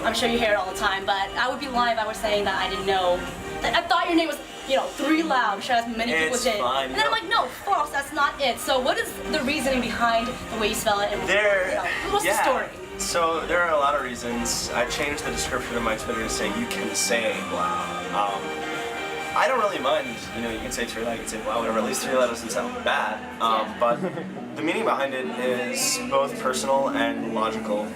I'm sure you hear it all the time, but I would be lying if I was saying that I didn't know. I thought your name was, 3 Loud. I'm sure as many people It's did. fine, And then I'm like, no, false. That's not it. So what is the reasoning behind the way you spell it? And what's the story? So there are a lot of reasons. I changed the description of my Twitter to say you can say wow. I don't really mind, you can say 3 Loud, you can say wow, whatever. At least 3 Loud doesn't sound bad. But the meaning behind it is both personal and logical.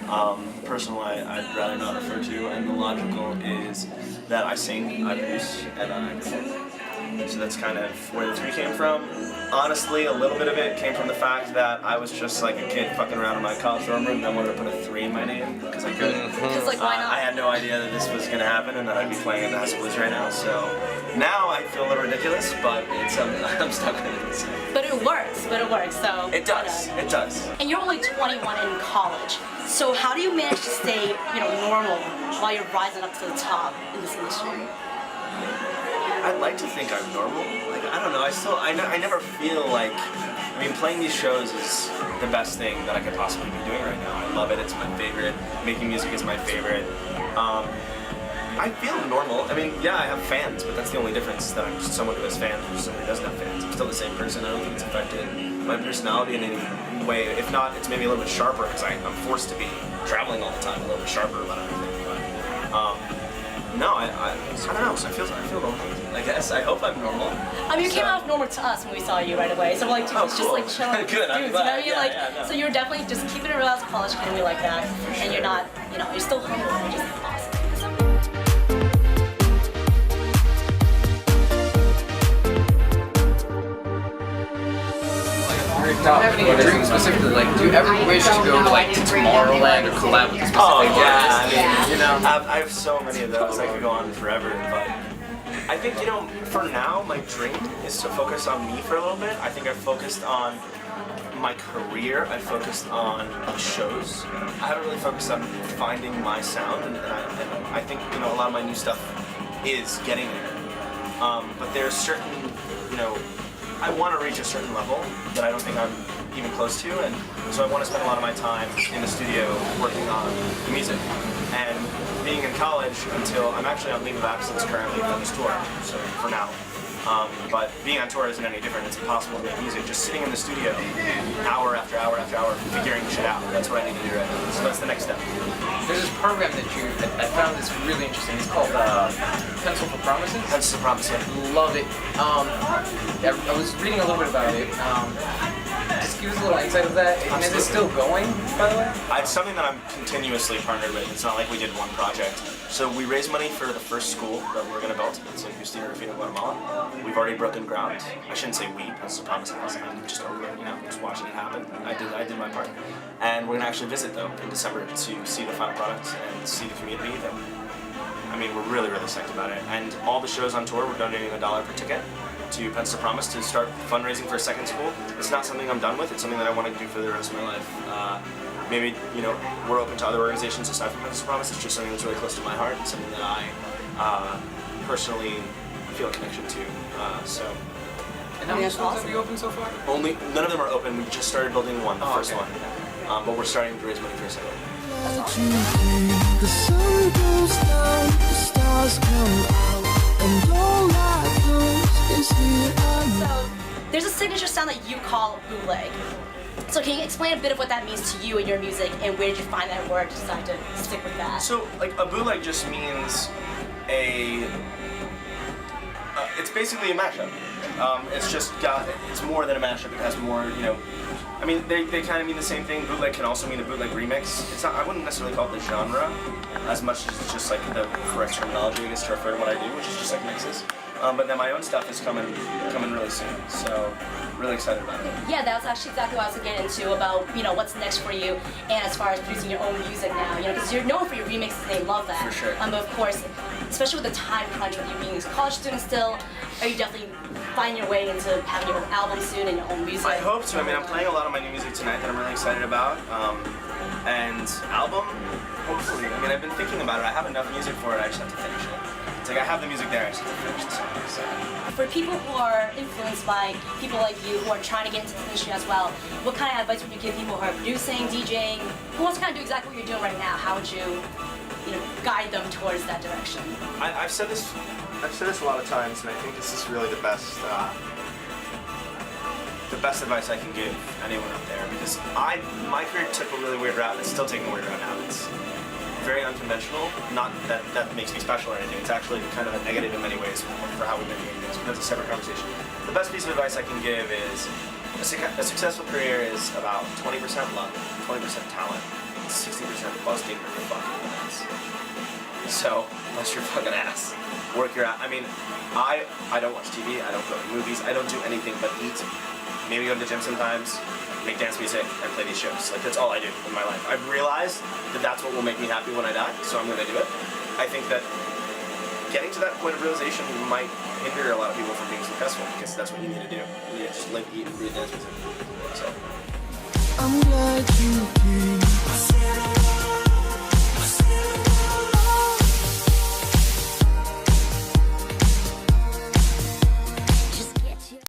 Personal I'd rather not refer to, and the logical is that I sing, I produce, and I perform. So that's kind of where the 3 came from. Honestly, a little bit of it came from the fact that I was just like a kid fucking around in my college dorm room and I wanted to put a 3 in my name because I could. Because why not? I had no idea that this was going to happen and that I'd be playing in the House of Blues right now. So now I feel a little ridiculous, but it's I'm stuck with it. But it works. So it does. It does. And you're only 21 in college. So how do you manage to stay, normal while you're rising up to the top in this industry? I'd like to think I'm normal. I don't know. I never feel like. Playing these shows is the best thing that I could possibly be doing right now. I love it. It's my favorite. Making music is my favorite. I feel normal. I have fans, but that's the only difference. That I'm just someone who has fans versus someone who doesn't have fans. I'm still the same person. I don't think it's affected my personality in any way. If not, it's maybe a little bit sharper because I'm forced to be traveling all the time, a little bit sharper about everything. But no, I don't know. So I feel normal. I guess. I hope I'm normal. You came out normal to us when we saw you right away. So it's cool. just like chilling with Good, dudes. No. So you're definitely just keeping it real as a college kid and we like that. And you're not, you're still humble, which is awesome. Do you have any dreams specifically? Do you ever wish to go to Tomorrowland or collab with a specific artist? I have so many of those. I could go on forever, but I think for now, my dream is to focus on me for a little bit. I think I've focused on my career. I've focused on the shows. I haven't really focused on finding my sound, and I think a lot of my new stuff is getting there. But there's certain I want to reach a certain level that I don't think I'm even close to, and so I want to spend a lot of my time in the studio working on the music. And being in college until I'm actually on leave of absence currently for this tour, so for now. But being on tour isn't any different. It's impossible to make music. Just sitting in the studio, hour after hour after hour, figuring shit out. That's what I need to do right now. So that's the next step. There's this program that I found that's really interesting. It's called Pencil for Promises. Pencil for Promises. Love it. I was reading a little bit about it. Just give us a little insight of that. And is it still going, by the way? It's something that I'm continuously partnered with. It's not like we did one project. So we raised money for the first school that we're going to build. It's in Houston, Rufino, Guatemala. We've already broken ground. I shouldn't say we, Pencil for Promises. I'm just over it, just watching it happen. I did my part. And we're going to actually visit, though, in December to see the final product and see the community. We're really, really psyched about it. And all the shows on tour, we're donating $1 per ticket to Pencil Promise to start fundraising for a second school. It's not something I'm done with. It's something that I want to do for the rest of my life. Maybe, we're open to other organizations aside from Pencil Promise. It's just something that's really close to my heart and something that I personally feel a connection to. And how many schools have you opened so far? None of them are open. We just started building one, the first one. But we're starting to raise money for a second. The sun goes down, the stars come out, and all I know is here I know. So there's a signature sound that you call bootleg. So can you explain a bit of what that means to you and your music, and where did you find that word to decide to stick with that? So a bootleg just means it's basically a mashup. It's more than a mashup. It has more, they kind of mean the same thing. Bootleg can also mean a bootleg remix. It's not, I wouldn't necessarily call it the genre as much as it's just like the correct terminology, I guess, to refer to what I do, which is just like mixes. But then my own stuff is coming really soon. So really excited about it. Yeah, that's actually exactly what I was getting into about what's next for you, and as far as producing your own music now, because you're known for your remixes and they love that. For sure. But of course, especially with the time crunch with you being a college student still, are you definitely finding your way into having your own album soon and your own music? I hope so. I'm playing a lot of my new music tonight that I'm really excited about. And album, hopefully. I've been thinking about it. I have enough music for it. I just have to finish it. It's like I have the music there. I just have to finish the song. So. For people who are influenced by people like you who are trying to get into the industry as well, what kind of advice would you give people who are producing, DJing, who wants to kind of do exactly what you're doing right now? How would you guide them towards that direction. I've said this a lot of times, and I think this is really the best advice I can give anyone out there, because my career took a really weird route, and it's still taking a weird route now. It's very unconventional. Not that makes me special or anything. It's actually kind of a negative in many ways for how we've been doing things, but that's a separate conversation. The best piece of advice I can give is a successful career is about 20% luck, 20% talent, 60% busting your fucking ass. So, bust your fucking ass. Work your ass. I mean, I don't watch TV, I don't go to movies, I don't do anything but eat. Maybe go to the gym sometimes, make dance music, and play these shows. Like, that's all I do in my life. I've realized that that's what will make me happy when I die, so I'm gonna do it. I think that getting to that point of realization might hinder a lot of people from being successful, because that's what you need to do. You need to just live, eat, and breathe dance music. So. I'm glad you came.